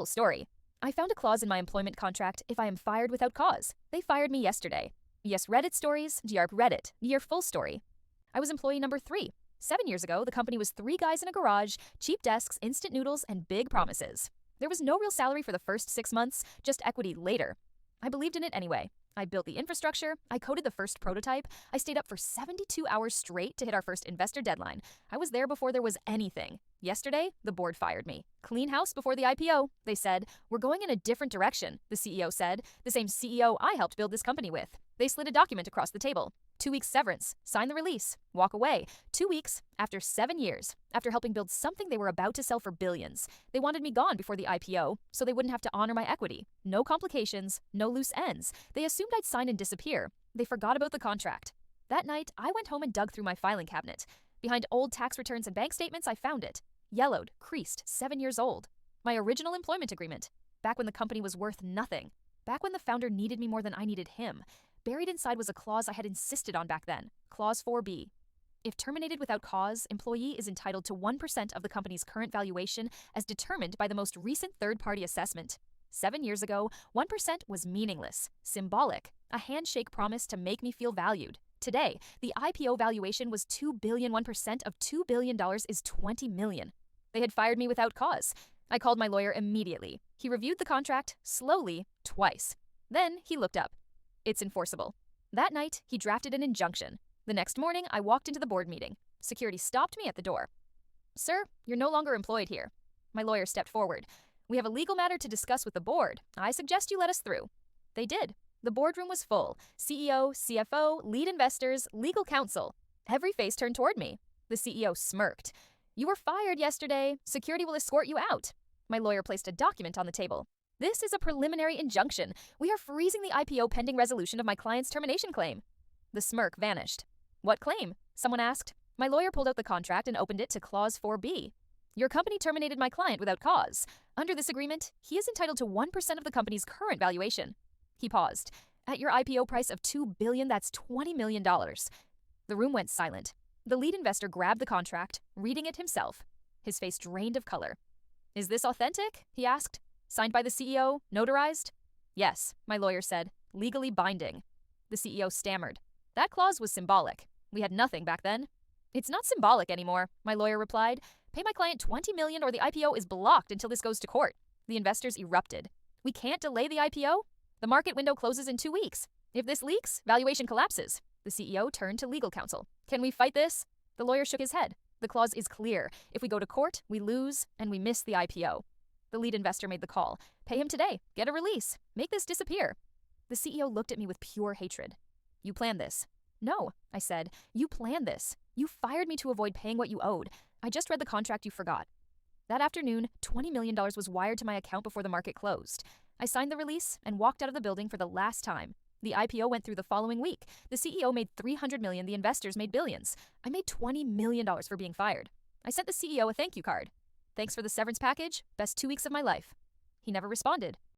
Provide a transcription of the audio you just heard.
full story. I found a clause in my employment contract if I am fired without cause. They fired me yesterday. Yes, Reddit stories, Diarp Reddit, your full story. I was employee number 3. 7 years ago, the company was 3 guys in a garage, cheap desks, instant noodles, and big promises. There was no real salary for the first 6 months, just equity later. I believed in it anyway. I built the infrastructure, I coded the first prototype, I stayed up for 72 hours straight to hit our first investor deadline. I was there before there was anything. Yesterday, the board fired me. Clean house before the IPO, they said. We're going in a different direction, the CEO said, the same CEO I helped build this company with. They slid a document across the table. 2 weeks severance, sign the release, walk away. 2 weeks, after 7 years, after helping build something they were about to sell for billions. They wanted me gone before the IPO, so they wouldn't have to honor my equity. No complications, no loose ends. They assumed I'd sign and disappear. They forgot about the contract. That night, I went home and dug through my filing cabinet. Behind old tax returns and bank statements, I found it. Yellowed, creased, 7 years old. My original employment agreement. Back when the company was worth nothing. Back when the founder needed me more than I needed him. Buried inside was a clause I had insisted on back then, Clause 4B. If terminated without cause, employee is entitled to 1% of the company's current valuation as determined by the most recent third-party assessment. 7 years ago, 1% was meaningless, symbolic, a handshake promise to make me feel valued. Today, the IPO valuation was $2 billion. 1% of $2 billion is $20 million. They had fired me without cause. I called my lawyer immediately. He reviewed the contract, slowly, twice. Then he looked up. It's enforceable. That night, he drafted an injunction. The next morning, I walked into the board meeting. Security stopped me at the door. Sir, you're no longer employed here. My lawyer stepped forward. We have a legal matter to discuss with the board. I suggest you let us through. They did. The boardroom was full. CEO, CFO, lead investors, legal counsel. Every face turned toward me. The CEO smirked. You were fired yesterday. Security will escort you out. My lawyer placed a document on the table. This is a preliminary injunction. We are freezing the IPO pending resolution of my client's termination claim. The smirk vanished. What claim? Someone asked. My lawyer pulled out the contract and opened it to Clause 4B. Your company terminated my client without cause. Under this agreement, he is entitled to 1% of the company's current valuation. He paused. At your IPO price of $2 billion, that's $20 million. The room went silent. The lead investor grabbed the contract, reading it himself. His face drained of color. Is this authentic? He asked. Signed by the CEO, notarized? Yes, my lawyer said, legally binding. The CEO stammered. That clause was symbolic. We had nothing back then. It's not symbolic anymore, my lawyer replied. Pay my client $20 million or the IPO is blocked until this goes to court. The investors erupted. We can't delay the IPO? The market window closes in 2 weeks. If this leaks, valuation collapses. The CEO turned to legal counsel. Can we fight this? The lawyer shook his head. The clause is clear. If we go to court, we lose, and we miss the IPO. The lead investor made the call. Pay him today. Get a release. Make this disappear. The CEO looked at me with pure hatred. You planned this. No, I said. You planned this. You fired me to avoid paying what you owed. I just read the contract you forgot. That afternoon, $20 million was wired to my account before the market closed. I signed the release and walked out of the building for the last time. The IPO went through the following week. The CEO made $300 million. The investors made billions. I made $20 million for being fired. I sent the CEO a thank you card. Thanks for the severance package. Best 2 weeks of my life. He never responded.